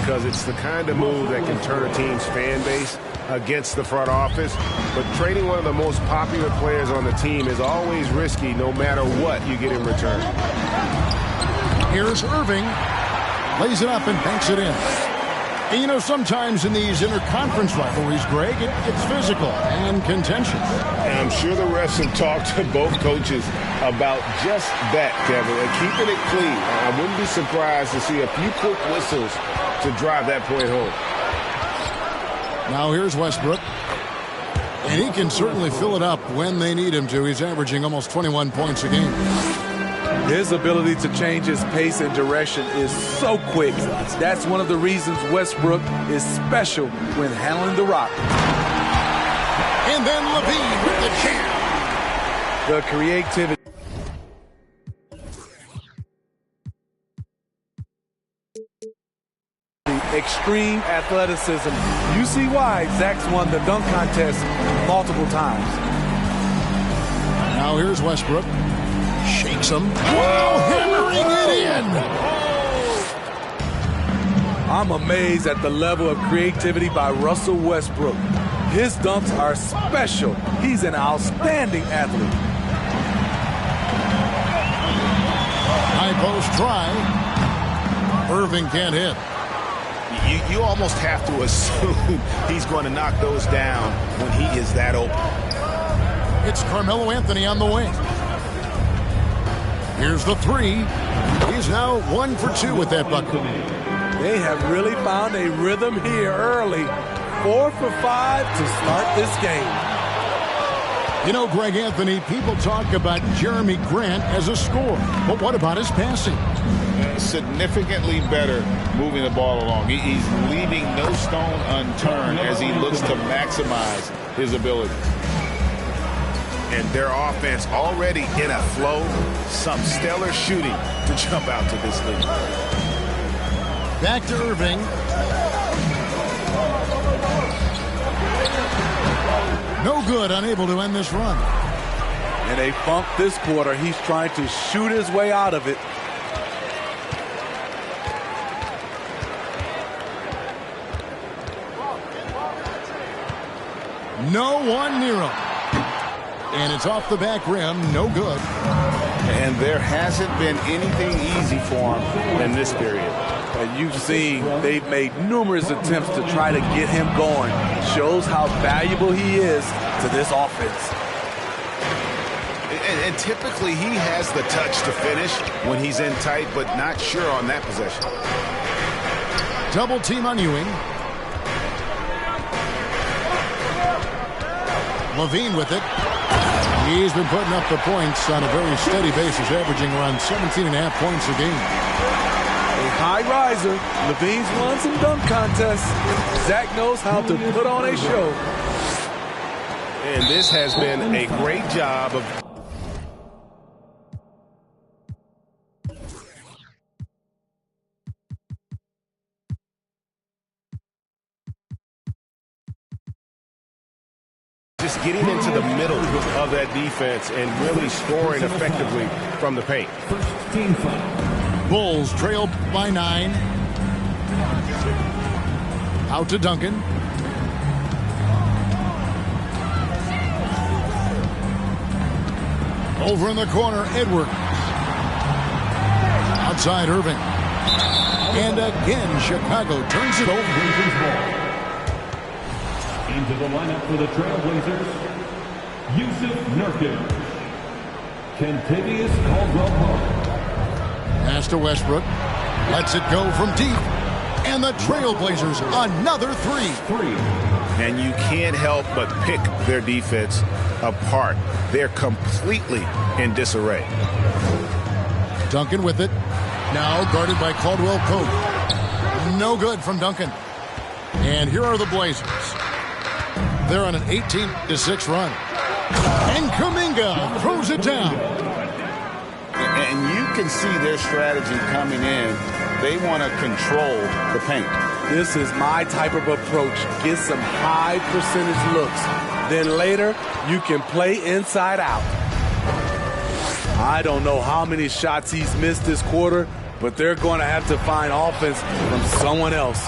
Because it's the kind of move that can turn a team's fan base against the front office. But trading one of the most popular players on the team is always risky no matter what you get in return. Here's Irving. Lays it up and banks it in. And you know, sometimes in these interconference rivalries, Greg, it's physical and contentious. And I'm sure the refs have talked to both coaches about just that, Kevin, and keeping it clean. I wouldn't be surprised to see a few quick whistles to drive that point home. Now here's Westbrook. And he can certainly fill it up when they need him to. He's averaging almost 21 points a game. His ability to change his pace and direction is so quick. That's one of the reasons Westbrook is special when handling the rock. And then Levine with the jam. The creativity. Extreme athleticism. You see why Zach's won the dunk contest multiple times. Now here's Westbrook. Shakes him. Whoa, hammering it in. I'm amazed at the level of creativity by Russell Westbrook. His dunks are special. He's an outstanding athlete. High post try. Irving can't hit. You almost have to assume he's going to knock those down when he is that open. It's Carmelo Anthony on the wing. Here's the three. He's now 1 for 2 with that bucket. They have really found a rhythm here early. 4 for 5 to start this game. You know, Greg Anthony, people talk about Jeremy Grant as a scorer, but what about his passing? Significantly better moving the ball along. He's leaving no stone unturned as he looks to maximize his ability. And their offense already in a flow. Some stellar shooting to jump out to this lead. Back to Irving. No good, unable to end this run. And they funk this quarter. He's trying to shoot his way out of it. No one near him. And it's off the back rim. No good. And there hasn't been anything easy for him in this period. And you've seen they've made numerous attempts to try to get him going. Shows how valuable he is to this offense. And typically he has the touch to finish when he's in tight, but not sure on that possession. Double team on Ewing. Levine with it. He's been putting up the points on a very steady basis, averaging around 17.5 points a game. A high riser. Levine's won some dunk contests. Zach knows how to put on a show. And this has been a great job of just getting into the middle of that defense and really scoring effectively from the paint. Bulls trail by 9. Out to Duncan. Over in the corner, Edwards. Outside, Irving. And again, Chicago turns it over. Into the lineup for the Trailblazers, Yusuf Nurkic, Kentavious Caldwell-Pope. Pass to Westbrook. Lets it go from deep. And the Trailblazers, another 3. And you can't help but pick their defense apart. They're completely in disarray. Duncan with it. Now guarded by Caldwell-Pope. No good from Duncan. And here are the Blazers. They're on an 18-6 run. And Kuminga throws it down. And you can see their strategy coming in. They want to control the paint. This is my type of approach. Get some high percentage looks. Then later, you can play inside out. I don't know how many shots he's missed this quarter, but they're going to have to find offense from someone else.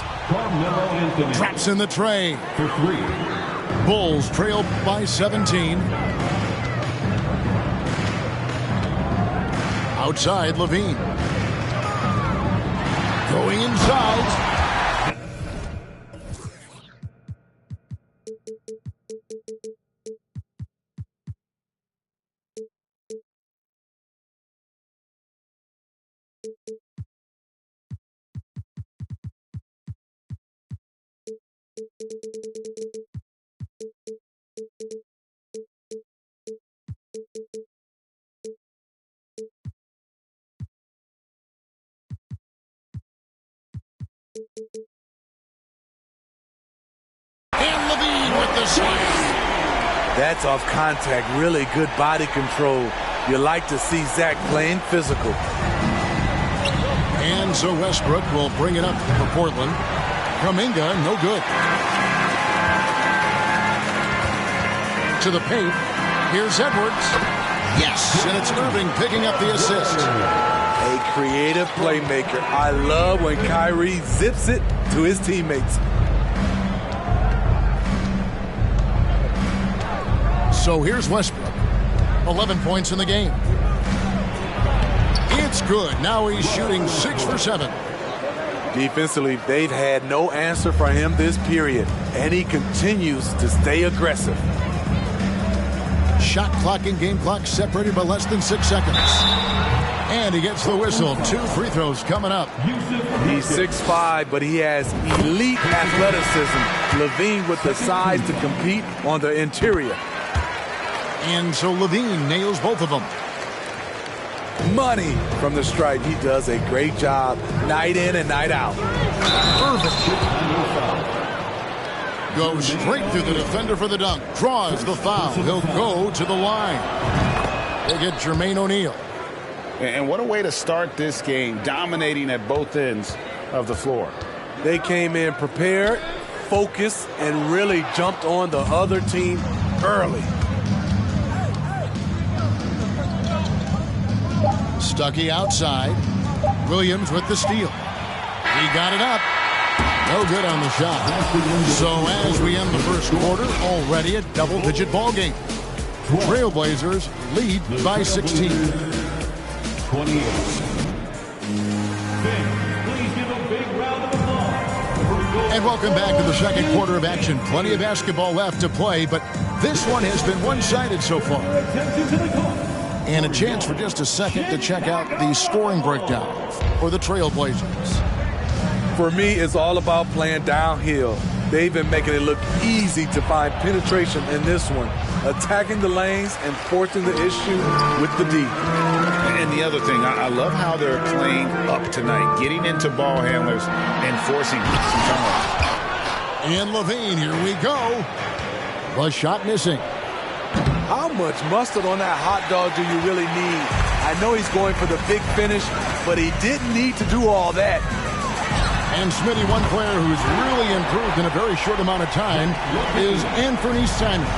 Traps in the tray. For 3. Bulls trail by 17. Outside, Levine. Going inside. And Levine with the slam. That's off contact. Really good body control. You like to see Zach playing physical. And so Westbrook will bring it up for Portland. Kuminga, no good. To the paint. Here's Edwards. Yes, and it's Irving picking up the assist. A creative playmaker. I love when Kyrie zips it to his teammates. So here's Westbrook. 11 points in the game. It's good. Now he's shooting 6 for 7. Defensively, they've had no answer for him this period, and he continues to stay aggressive. Shot clock and game clock separated by less than 6 seconds. And he gets the whistle. 2 free throws coming up. He's 6'5", but he has elite athleticism. Levine with the size to compete on the interior. And so Levine nails both of them. Money from the stripe. He does a great job night in and night out. Goes straight through the defender for the dunk. Draws the foul. He'll go to the line. They get Jermaine O'Neal. And what a way to start this game, dominating at both ends of the floor. They came in prepared, focused, and really jumped on the other team early. Stuckey outside. Williams with the steal. He got it up. No good on the shot. So as we end the first quarter, already a double-digit ball game. Trailblazers lead by 16. 28. Please give a big round of applause. And welcome back to the second quarter of action. Plenty of basketball left to play, but this one has been one-sided so far. And a chance for just a second to check out the scoring breakdown for the Trailblazers. For me, it's all about playing downhill. They've been making it look easy to find penetration in this one, attacking the lanes and forcing the issue with the D. And the other thing, I love how they're playing up tonight, getting into ball handlers and forcing some turnovers. And Levine, here we go. The shot missing. How much mustard on that hot dog do you really need? I know he's going for the big finish, but he didn't need to do all that. And Smitty, one player who's really improved in a very short amount of time is Anthony Simons.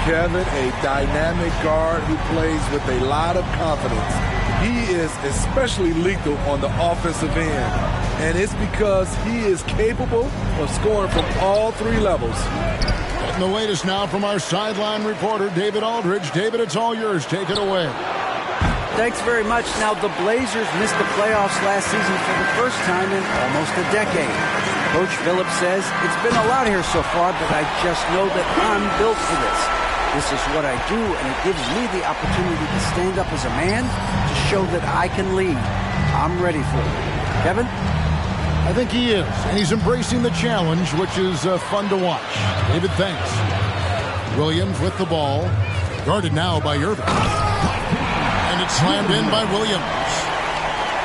Kevin, a dynamic guard who plays with a lot of confidence. He is especially lethal on the offensive end, and it's because he is capable of scoring from all three levels. And the latest now from our sideline reporter, David Aldridge. David, it's all yours. Take it away. Thanks very much. Now, the Blazers missed the playoffs last season for the first time in almost a decade. Coach Phillips says, it's been a lot here so far, but I just know that I'm built for this. This is what I do, and it gives me the opportunity to stand up as a man to show that I can lead. I'm ready for it. Kevin? I think he is, and he's embracing the challenge, which is fun to watch. David, thanks. Williams with the ball, guarded now by Irving. And it's slammed in by Williams.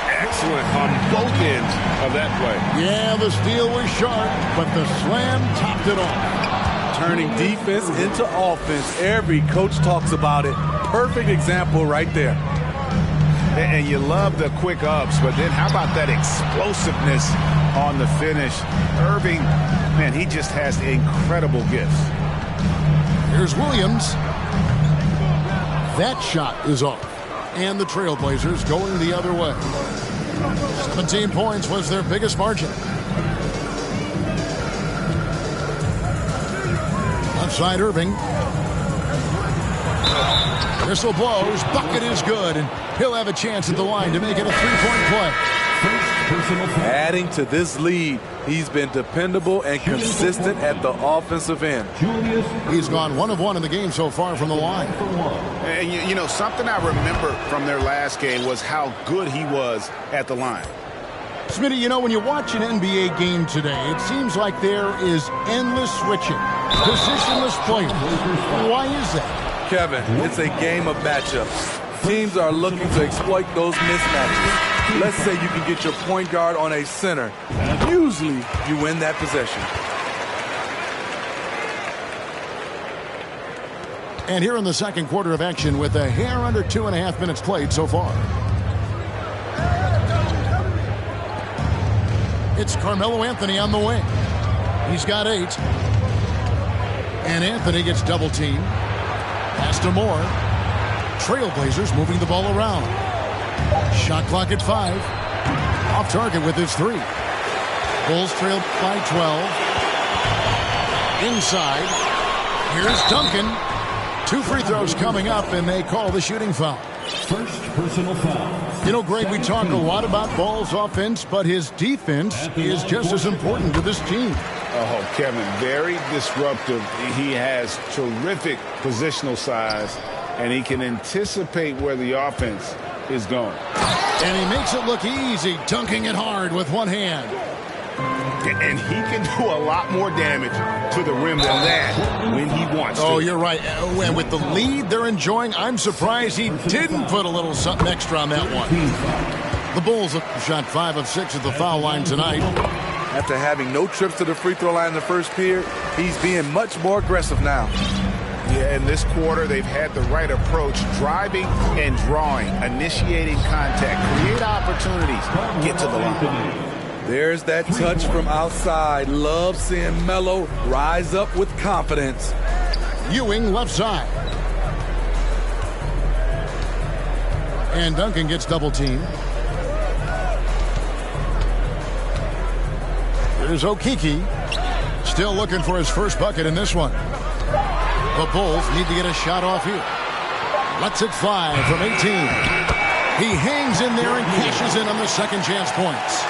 Excellent on both ends of that play. Yeah, the steal was sharp, but the slam topped it off. Turning defense into offense. Every coach talks about it. Perfect example right there. And you love the quick ups, but then how about that explosiveness on the finish? Irving, man, he just has incredible gifts. Here's Williams. That shot is off. And the Trailblazers going the other way. 17 points was their biggest margin. Left side Irving. Whistle blows. Bucket is good. And he'll have a chance at the line to make it a three-point play. Adding to this lead, he's been dependable and consistent at the offensive end. He's gone 1 of 1 in the game so far from the line. And you know, something I remember from their last game was how good he was at the line. Smitty, you know, when you watch an NBA game today, it seems like there is endless switching. Positionless players. Why is that? Kevin, it's a game of matchups. Teams are looking to exploit those mismatches. Let's say you can get your point guard on a center. Usually, you win that possession. And here in the second quarter of action with a hair under 2.5 minutes played so far. It's Carmelo Anthony on the wing. He's got 8. And Anthony gets double teamed. Pass to Moore. Trailblazers moving the ball around. Shot clock at 5. Off target with his 3. Bulls trail by 12. Inside. Here's Duncan. 2 free throws coming up, and they call the shooting foul. First personal foul. You know, Greg, we talk a lot about Ball's offense, but his defense is just as important to this team. Oh, Kevin, very disruptive. He has terrific positional size, and he can anticipate where the offense is going. And he makes it look easy, dunking it hard with one hand. And he can do a lot more damage to the rim than that when he wants to. Oh, you're right. And with the lead they're enjoying, I'm surprised he didn't put a little something extra on that one. The Bulls have shot 5 of 6 at the foul line tonight. After having no trips to the free throw line in the first period, he's being much more aggressive now. Yeah, in this quarter, they've had the right approach, driving and drawing, initiating contact, create opportunities, get to the line. There's that touch from outside. Love seeing Melo rise up with confidence. Ewing left side. And Duncan gets double teamed. There's Okeke. Still looking for his first bucket in this one. The Bulls need to get a shot off here. Lets it fly from 18. He hangs in there and cashes in on the second chance points.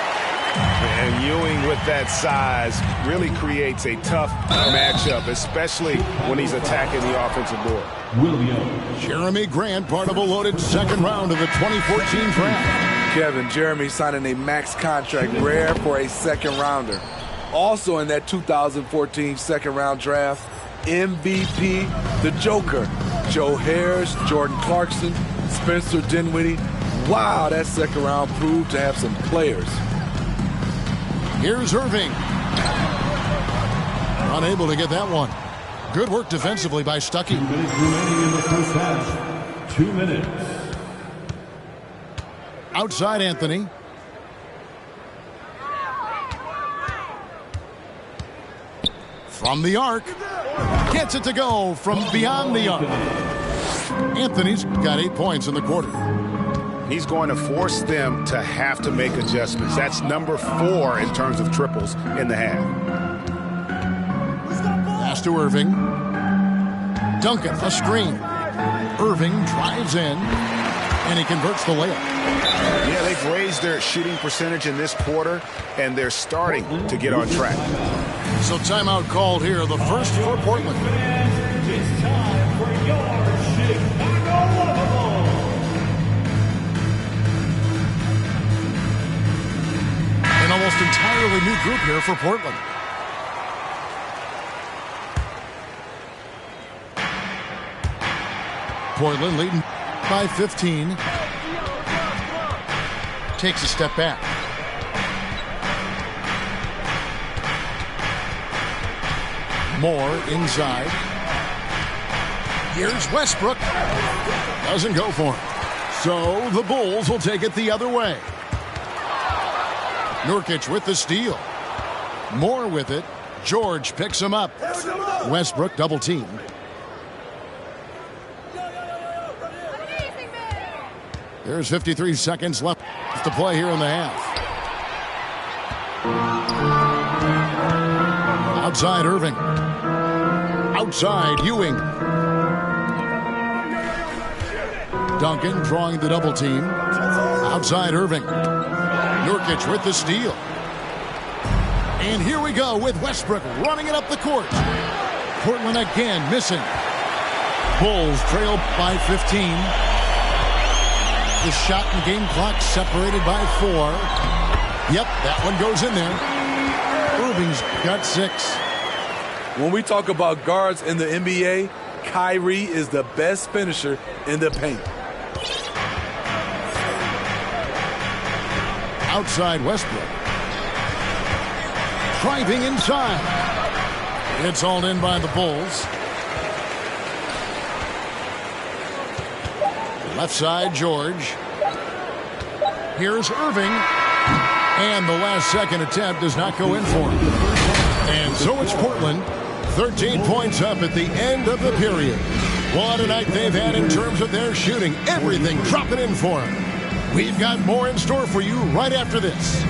And Ewing with that size really creates a tough matchup, especially when he's attacking the offensive board. Williams. Jeremy Grant, part of a loaded second round of the 2014 draft. Kevin, Jeremy signing a max contract, rare for a second rounder. Also in that 2014 second round draft, MVP, the Joker, Joe Harris, Jordan Clarkson, Spencer Dinwiddie. Wow, that second round proved to have some players. Here's Irving. Unable to get that one. Good work defensively by Stuckey. 2 minutes remaining in the first half. 2 minutes. Outside Anthony. From the arc. Gets it to go from beyond the arc. Anthony's got 8 points in the quarter. He's going to force them to have to make adjustments. That's number 4 in terms of triples in the half. Pass to Irving. Duncan, a screen. Irving drives in, and he converts the layup. Yeah, they've raised their shooting percentage in this quarter, and they're starting to get on track. So timeout called here, the first for Portland. It's time for your Chicago Lovable. An almost entirely new group here for Portland. Portland leading by 15. Takes a step back. Moore inside. Here's Westbrook. Doesn't go for him. So the Bulls will take it the other way. Nurkic with the steal. Moore with it. George picks him up. Westbrook double team. There's 53 seconds left to play here in the half. Outside Irving. Outside Ewing. Duncan drawing the double team. Outside Irving. Nurkic with the steal. And here we go with Westbrook running it up the court. Portland again missing. Bulls trail by 15. The shot and game clock separated by 4. Yep, that one goes in there. Irving's got 6. When we talk about guards in the NBA, Kyrie is the best finisher in the paint. Outside Westbrook. Driving inside. It's hauled in by the Bulls. Left side, George. Here's Irving. And the last second attempt does not go in for him. And so it's Portland. 13 points up at the end of the period. What a night they've had in terms of their shooting. Everything dropping in for them. We've got more in store for you right after this.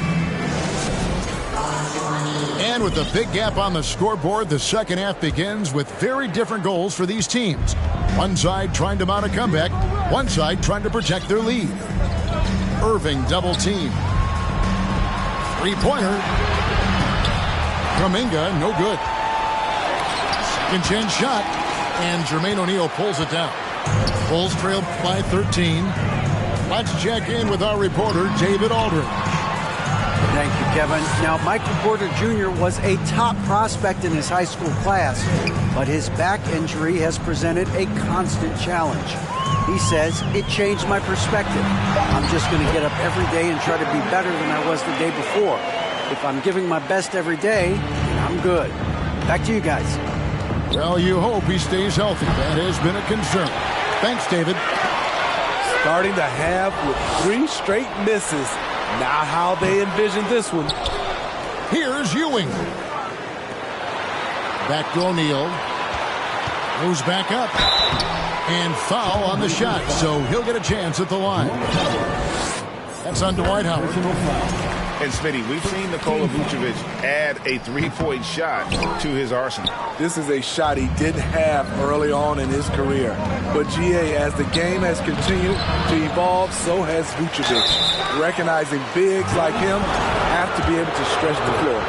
And with the big gap on the scoreboard, the second half begins with very different goals for these teams. One side trying to mount a comeback, one side trying to protect their lead. Irving double team. Three-pointer. Kuminga, no good. Second chance shot, and Jermaine O'Neal pulls it down. Bulls trail by 13. Let's check in with our reporter, David Aldridge. Thank you, Kevin. Now, Michael Porter Jr. was a top prospect in his high school class, but his back injury has presented a constant challenge. He says, it changed my perspective. I'm just going to get up every day and try to be better than I was the day before. If I'm giving my best every day, I'm good. Back to you guys. Well, you hope he stays healthy. That has been a concern. Thanks, David. Starting the half with 3 straight misses. Not how they envisioned this one. Here's Ewing. Back to O'Neal. Goes back up. And foul on the shot, so he'll get a chance at the line. That's on Dwight Howard. And Smitty, we've seen Nikola Vucevic add a 3-point shot to his arsenal. This is a shot he didn't have early on in his career. But GA, as the game has continued to evolve, so has Vucevic. Recognizing bigs like him have to be able to stretch the floor.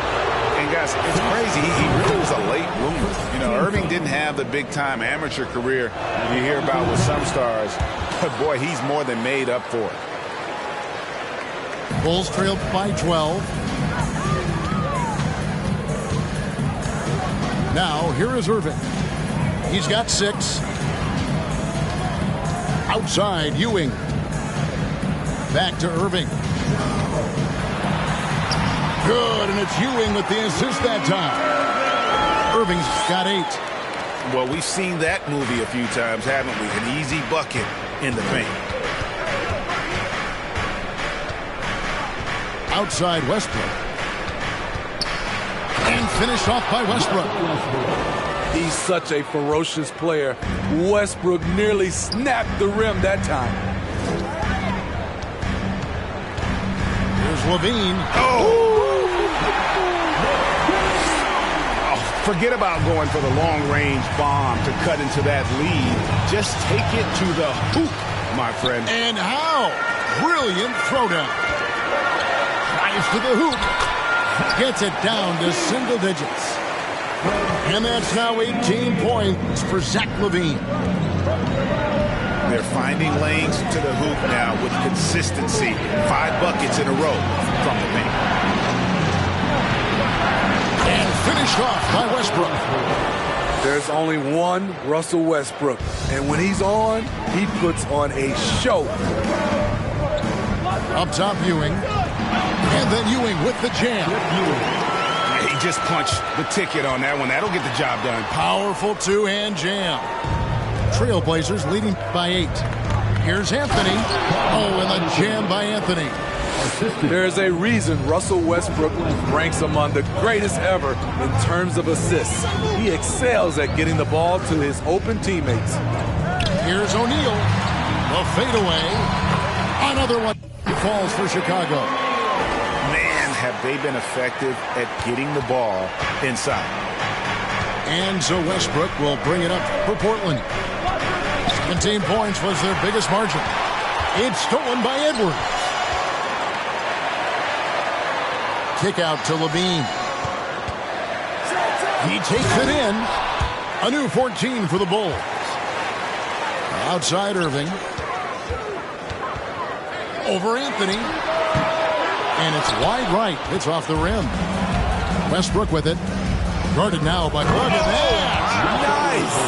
And guys, it's crazy. He really was a late bloomer. You know, Irving didn't have the big-time amateur career you hear about with some stars. But boy, he's more than made up for it. Bulls trailed by 12. Now, here is Irving. He's got 6. Outside, Ewing. Back to Irving. Good, and it's Ewing with the assist that time. Irving's got 8. Well, we've seen that movie a few times, haven't we? An easy bucket in the paint. Outside Westbrook. And finished off by Westbrook. He's such a ferocious player. Westbrook nearly snapped the rim that time. Here's Levine. Forget about going for the long-range bomb to cut into that lead. Just take it to the hoop, my friend. And how? Brilliant throwdown. Drives to the hoop. Gets it down to single digits. And that's now 18 points for Zach LaVine. They're finding lanes to the hoop now with consistency. 5 buckets in a row from the paint. And finished off by Westbrook. There's only one Russell Westbrook, and when he's on, he puts on a show. Up top, Ewing. And then Ewing with the jam. He just punched the ticket on that one. That'll get the job done. Powerful two-hand jam. Trailblazers leading by 8. Here's Anthony. Oh, and the jam by Anthony. There's a reason Russell Westbrook ranks among the greatest ever in terms of assists. He excels at getting the ball to his open teammates. Here's O'Neal. The fadeaway. Another one falls for Chicago. Man, have they been effective at getting the ball inside. And so Westbrook will bring it up for Portland. 17 points was their biggest margin. It's stolen by Edwards. Kick out to Levine. He takes it in. A new 14 for the Bulls. Outside Irving. Over Anthony. And it's wide right. It's off the rim. Westbrook with it. Guarded now by Morgan. Nice.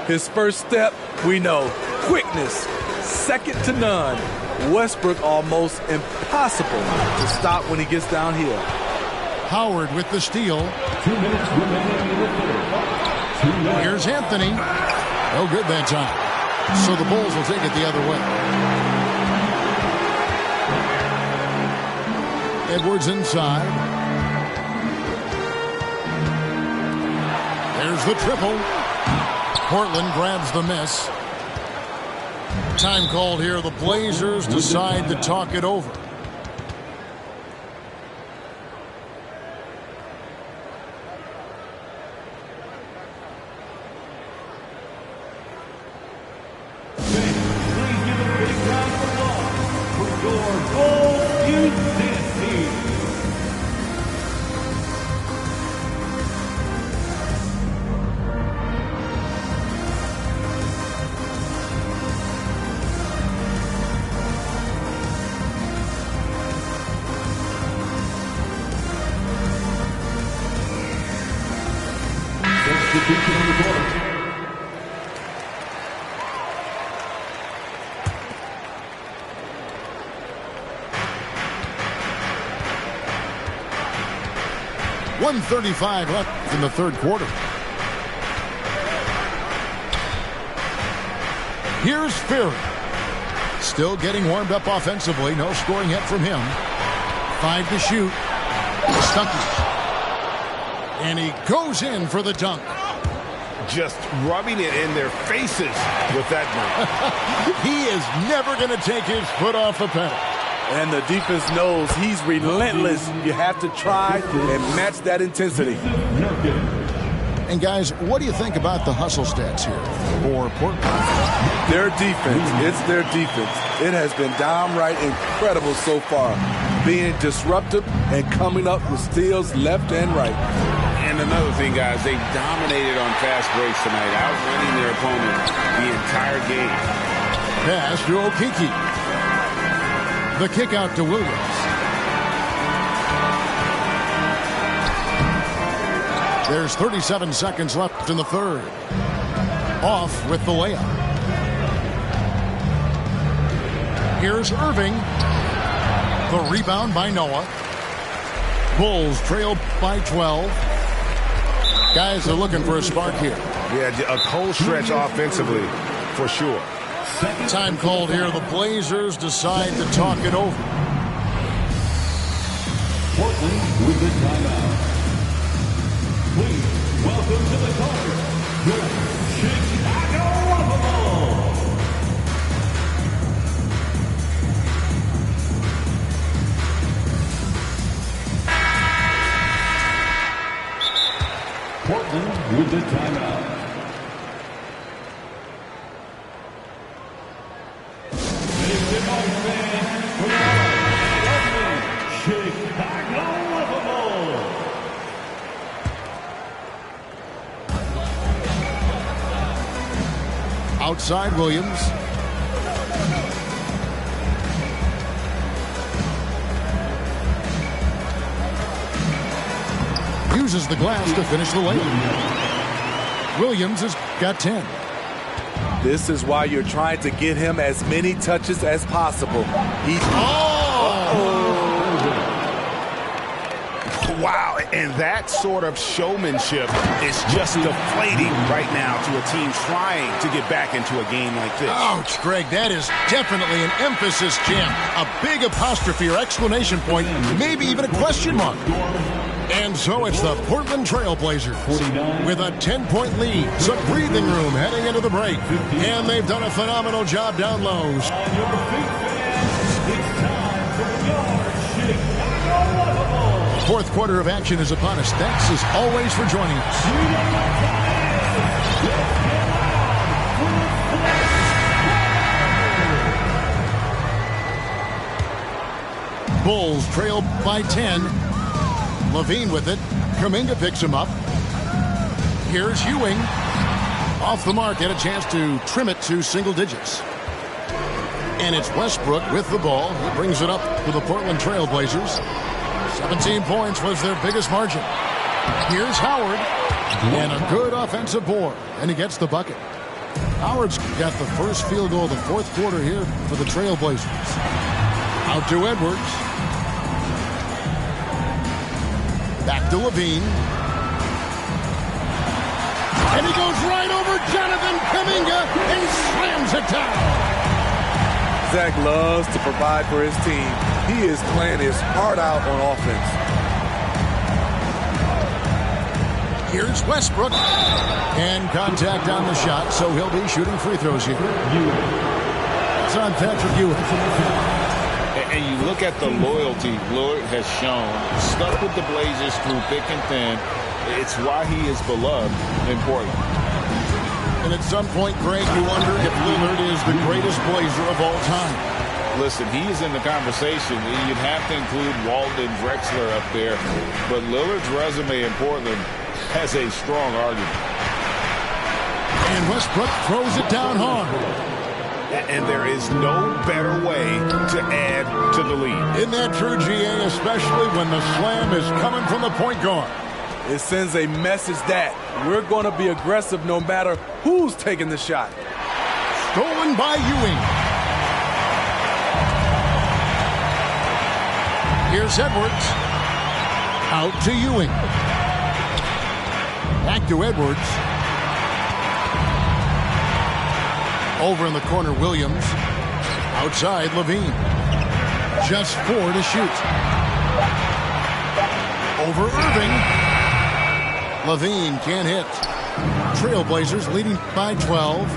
His first step, we know, quickness, second to none. Westbrook almost impossible to stop when he gets downhill. Howard with the steal. 2 minutes remaining in the third. Here's Anthony. No good that time. So the Bulls will take it the other way. Edwards inside. There's the triple. Portland grabs the miss. Time called here. The Blazers decide to talk it over. Please give a big round of applause for your Bulls Youth Dance Team. Substitution on the board. .135 left in the third quarter. Here's Fury. Still getting warmed up offensively. No scoring yet from him. 5 to shoot. Stuckey. And he goes in for the dunk. Just rubbing it in their faces with that move. He is never going to take his foot off the pedal. And the defense knows he's relentless. You have to try and match that intensity. And guys, what do you think about the hustle stats here for Portland? Their defense, it's their defense. It has been downright incredible so far. Being disruptive and coming up with steals left and right. And another thing, guys, they dominated on fast breaks tonight, outrunning their opponent the entire game. Pass to Okeke. The kick out to Williams. There's 37 seconds left in the third. HoF with the layup. Here's Irving. The rebound by Noah. Bulls trail by 12. Guys are looking for a spark here. Yeah, a cold stretch offensively, for sure. Time called here. The Blazers decide to talk it over. Portland with the timeout. Please welcome to the court, your Chicago Bulls. Portland with the timeout. Outside Williams. Uses the glass to finish the layup. Williams has got 10. This is why you're trying to get him as many touches as possible. Wow, and that sort of showmanship is just deflating right now to a team trying to get back into a game like this. Ouch, Greg, that is definitely an emphasis jam. A big apostrophe or exclamation point, maybe even a question mark. And so it's the Portland Trail Blazers with a 10-point lead. Some breathing room heading into the break. And they've done a phenomenal job down low. On your feet, fans, it's time for your Chicago Bulls. Fourth quarter of action is upon us. Thanks as always for joining us. Bulls trail by 10. Levine with it. Kuminga picks him up. Here's Ewing. Off the mark, had a chance to trim it to single digits. And it's Westbrook with the ball. He brings it up to the Portland Trail Blazers. 17 points was their biggest margin. Here's Howard. And a good offensive board. And he gets the bucket. Howard's got the first field goal of the fourth quarter here for the Trail Blazers. Out to Edwards. Back to Levine. And he goes right over Jonathan Kuminga and slams it down. Zach loves to provide for his team. He is playing his heart out on offense. Here's Westbrook. And contact on the shot, so he'll be shooting free throws here. It's on Patrick Ewing. And you look at the loyalty Lillard has shown, stuck with the Blazers through thick and thin. It's why he is beloved in Portland. And at some point, Greg, you wonder if Lillard is the greatest Blazer of all time. Listen, he is in the conversation. You'd have to include Walton and Drexler up there. But Lillard's resume in Portland has a strong argument. And Westbrook throws it down hard. And there is no better way to add to the lead. Isn't that true, GA, especially when the slam is coming from the point guard? It sends a message that we're going to be aggressive no matter who's taking the shot. Stolen by Ewing. Here's Edwards. Out to Ewing. Back to Edwards. Over in the corner, Williams. Outside, Levine. Just 4 to shoot. Over Irving. Levine can't hit. Trailblazers leading by 12.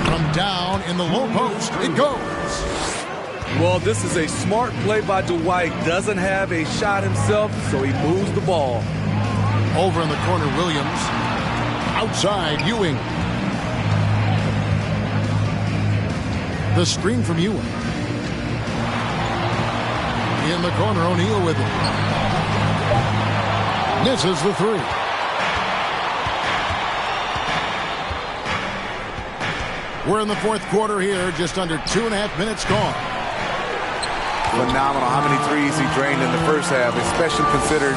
From down in the low post, it goes. Well, this is a smart play by Dwight. Doesn't have a shot himself, so he moves the ball. Over in the corner, Williams. Outside, Ewing. The screen from Ewing. In the corner, O'Neal with it. Misses the three. We're in the fourth quarter here, just under 2.5 minutes gone. Phenomenal how many threes he drained in the first half, especially considering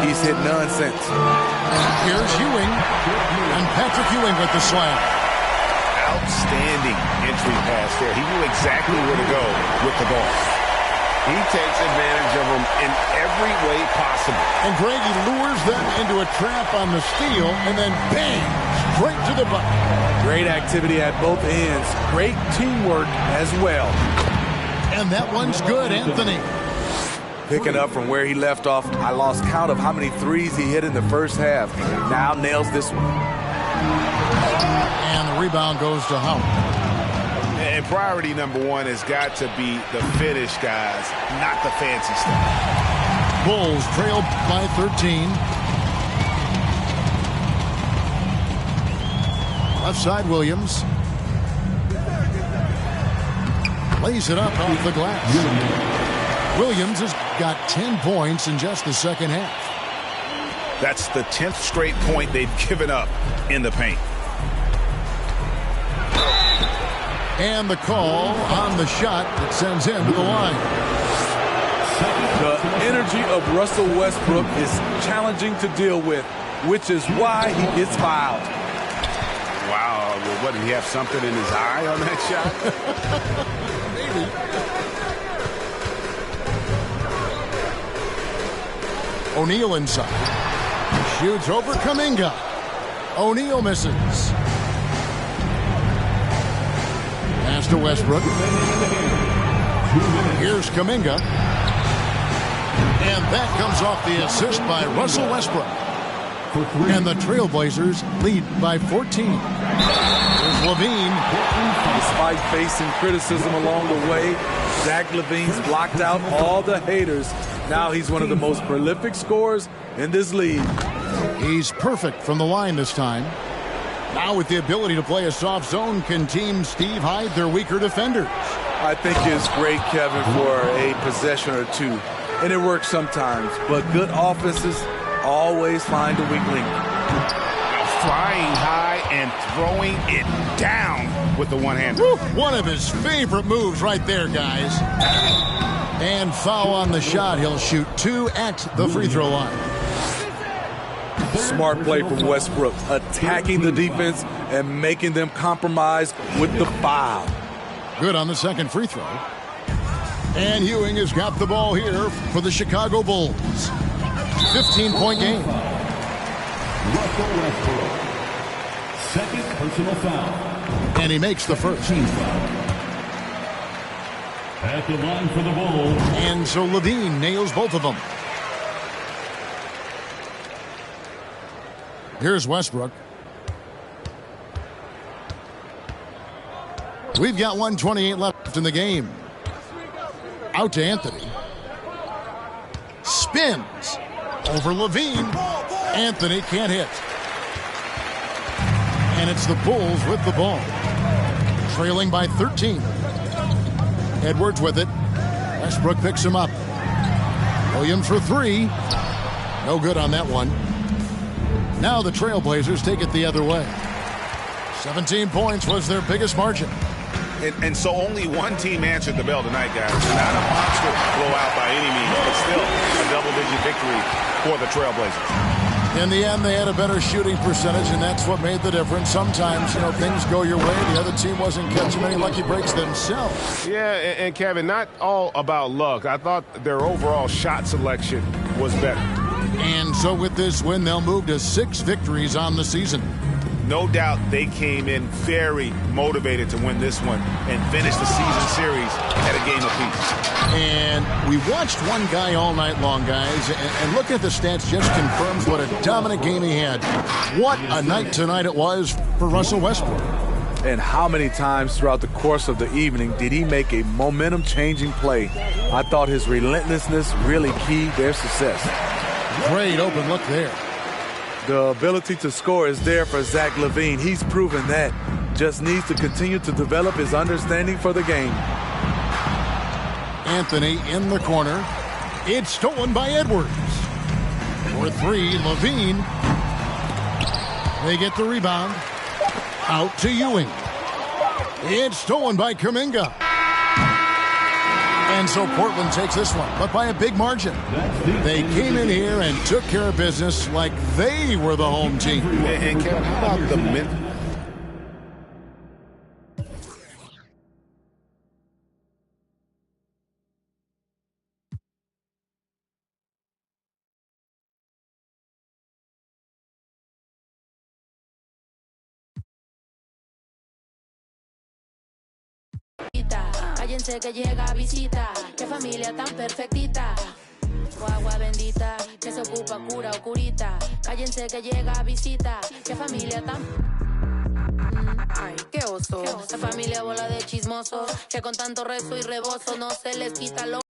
he's hit none since. Here's Ewing. And Patrick Ewing with the slam. Outstanding entry pass there. He knew exactly where to go with the ball. He takes advantage of them in every way possible. And Greg, he lures them into a trap on the steal, and then bang, straight to the bucket. Great activity at both ends. Great teamwork as well. And that one's good, Anthony. Picking up from where he left off, I lost count of how many threes he hit in the first half. Now nails this one. And the rebound goes to Howard. And priority number one has got to be the finish, guys, not the fancy stuff. Bulls trail by 13. Left side, Williams. Lays it up off the glass. Williams has got 10 points in just the second half. That's the 10th straight point they've given up in the paint. And the call on the shot that sends him to the line. The energy of Russell Westbrook is challenging to deal with, which is why he gets fouled. Wow, well, what, did he have something in his eye on that shot? Maybe. O'Neal inside. Shoots over Kuminga. O'Neal misses. Pass to Westbrook. Here's Kuminga. And that comes off the assist by Russell Westbrook. And the Trailblazers lead by 14. Here's LaVine. Despite facing criticism along the way, Zach LaVine's blocked out all the haters. Now he's one of the most prolific scorers in this league. He's perfect from the line this time. Now with the ability to play a soft zone, can Team Steve hide their weaker defenders? I think it's great, Kevin, for a possession or two. And it works sometimes, but good offenses always find a weak link. Flying high and throwing it down with the one-hander. One of his favorite moves right there, guys. And foul on the shot. He'll shoot 2 at the free throw line. Smart play from Westbrook, attacking the defense and making them compromise with the foul. Good on the second free throw. And Ewing has got the ball here for the Chicago Bulls. 15-point game. Russell Westbrook. Second personal foul. And he makes the first. At the line for the Bulls. And so LaVine nails both of them. Here's Westbrook. We've got 1:28 left in the game. Out to Anthony. Spins over LaVine. Anthony can't hit. And it's the Bulls with the ball. Trailing by 13. Edwards with it. Westbrook picks him up. Williams for 3. No good on that one. Now the Trailblazers take it the other way. 17 points was their biggest margin. And so only one team answered the bell tonight, guys. Not a monster blowout by any means, but still a double-digit victory for the Trailblazers. In the end, they had a better shooting percentage, and that's what made the difference. Sometimes, things go your way. The other team wasn't catching any lucky breaks themselves. Yeah, and Kevin, not all about luck. I thought their overall shot selection was better. And so with this win, they'll move to 6 victories on the season. No doubt they came in very motivated to win this one and finish the season series at a game apiece. And we watched one guy all night long, guys, and looking at the stats just confirms what a dominant game he had. What a night tonight it was for Russell Westbrook. And how many times throughout the course of the evening did he make a momentum-changing play? I thought his relentlessness really keyed their success. Great open look there. The ability to score is there for Zach LaVine. He's proven that. Just needs to continue to develop his understanding for the game. Anthony in the corner. It's stolen by Edwards. For 3, LaVine. They get the rebound. Out to Ewing. It's stolen by Kuminga. And so Portland takes this one, but by a big margin. They came in here and took care of business like they were the home team. And Kevin, how about the mental? Cállense que llega visita, qué familia tan perfectita. Agua bendita, que se ocupa cura o curita. Cállense que llega visita, qué familia tan... Ay, qué oso. Esta familia bola de chismosos, que con tanto rezo y rebozo no se les quita lo...